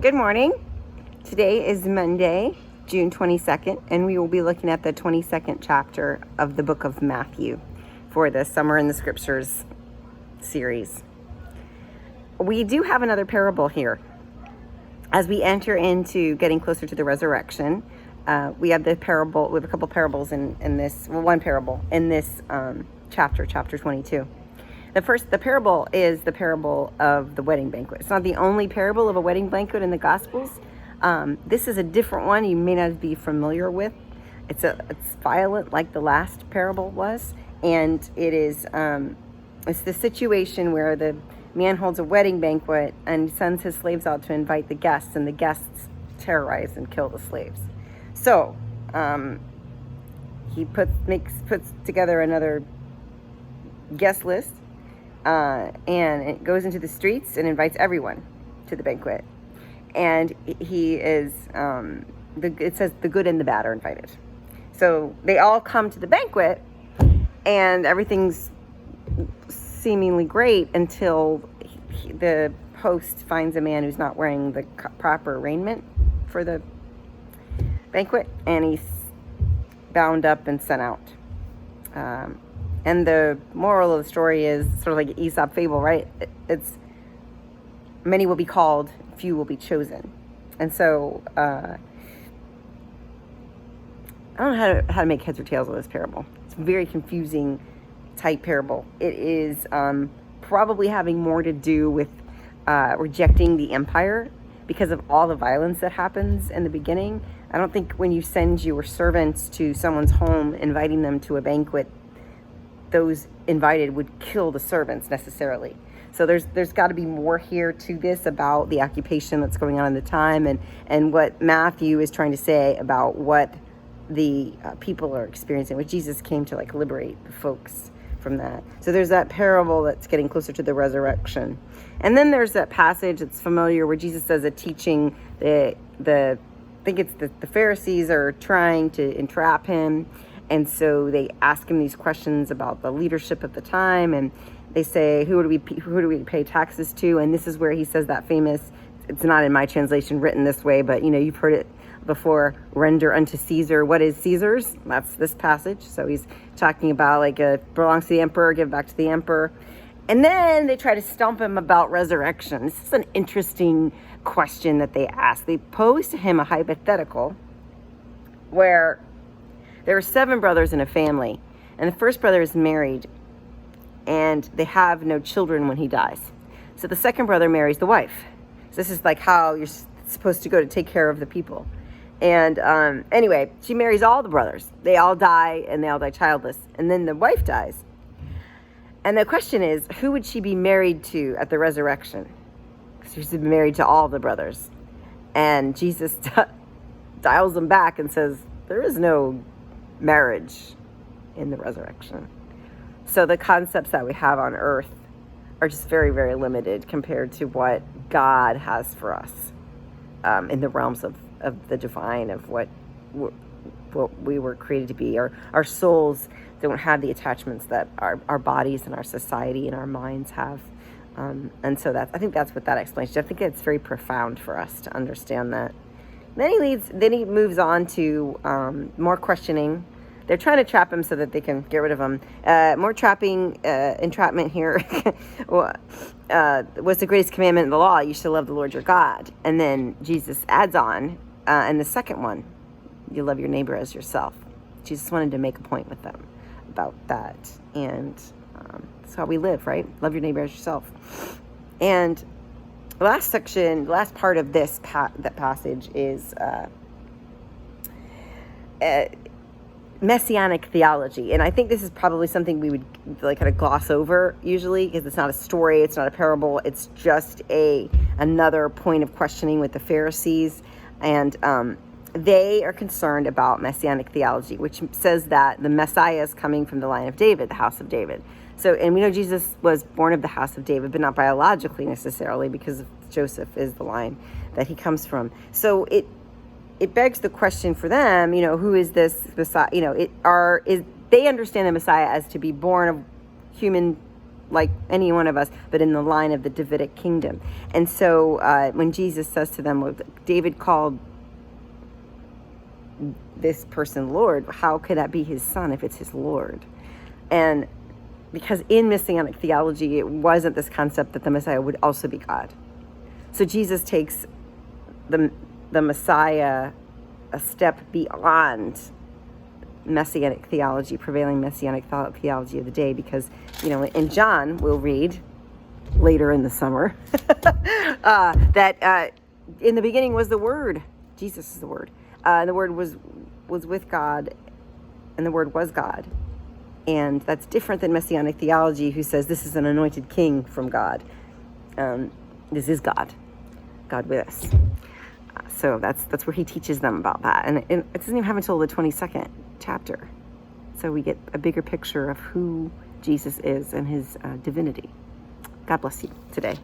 Good morning. Today is Monday, June 22nd, and we will be looking at the 22nd chapter of the book of Matthew for the Summer in the Scriptures series. We do have another parable here. As we enter into getting closer to the resurrection, we have a couple parables in this, one parable in this chapter 22. The parable is the parable of the wedding banquet. It's not the only parable of a wedding banquet in the Gospels. This is a different one you may not be familiar with. It's violent like the last parable was, and it's the situation where the man holds a wedding banquet and sends his slaves out to invite the guests, and the guests terrorize and kill the slaves. So he puts together another guest list. And it goes into the streets and invites everyone to the banquet. And he is, it says the good and the bad are invited. So they all come to the banquet and everything's seemingly great until the host finds a man who's not wearing the proper raiment for the banquet, and he's bound up and sent out. And the moral of the story is sort of like an Aesop fable, right? It's many will be called, few will be chosen. And so I don't know how to make heads or tails of this parable. It's a very confusing type parable. It is probably having more to do with rejecting the empire because of all the violence that happens in the beginning. I don't think when you send your servants to someone's home, inviting them to a banquet, those invited would kill the servants necessarily. So there's got to be more here to this about the occupation that's going on at the time, and what Matthew is trying to say about what the people are experiencing, what Jesus came to liberate the folks from that. So there's that parable that's getting closer to the resurrection. And then there's that passage that's familiar where Jesus does a teaching. I think it's the Pharisees are trying to entrap him. And so they ask him these questions about the leadership of the time, and they say, who do we pay taxes to? And this is where he says that famous, it's not in my translation written this way, but you've heard it before, render unto Caesar what is Caesar's. That's this passage. So he's talking about it belongs to the emperor, give back to the emperor. And then they try to stump him about resurrection. This is an interesting question that they ask. They pose to him a hypothetical where there are 7 brothers in a family, and the first brother is married, and they have no children when he dies. So the second brother marries the wife. So this is how you're supposed to go to take care of the people. And anyway, she marries all the brothers. They all die, and they all die childless. And then the wife dies. And the question is, who would she be married to at the resurrection? Because she's been married to all the brothers. And Jesus dials them back and says, there is no marriage in the resurrection. So the concepts that we have on earth are just very, very limited compared to what God has for us in the realms of the divine, of what we were created to be. Our souls don't have the attachments that our bodies and our society and our minds have. And so I think that's what that explains. I think it's very profound for us to understand that. Then he moves on to more questioning. They're trying to trap him so that they can get rid of him. More entrapment here. What's the greatest commandment in the law? You shall love the Lord your God. And then Jesus adds on, and the second one, you love your neighbor as yourself. Jesus wanted to make a point with them about that. And that's how we live, right? Love your neighbor as yourself. And the last part of this that passage is messianic theology. And I think this is probably something we would kind of gloss over usually, because it's not a story, it's not a parable, it's just another point of questioning with the Pharisees. And they are concerned about messianic theology, which says that the Messiah is coming from the line of David, the house of David. So, and we know Jesus was born of the house of David, but not biologically necessarily, because Joseph is the line that he comes from. So it begs the question for them, who is this Messiah? They understand the Messiah as to be born of human like any one of us, but in the line of the Davidic kingdom. And so when Jesus says to them, David called this person Lord, how could that be his son if it's his Lord? And because in Messianic theology, it wasn't this concept that the Messiah would also be God. So Jesus takes the Messiah a step beyond Messianic theology, prevailing Messianic theology of the day, because, in John, we'll read later in the summer, that in the beginning was the Word. Jesus is the Word. And the Word was with God, and the Word was God. And that's different than Messianic theology, who says this is an anointed king from God. This is God with us. So that's where he teaches them about that. And it doesn't even happen until the 22nd chapter. So we get a bigger picture of who Jesus is and his divinity. God bless you today.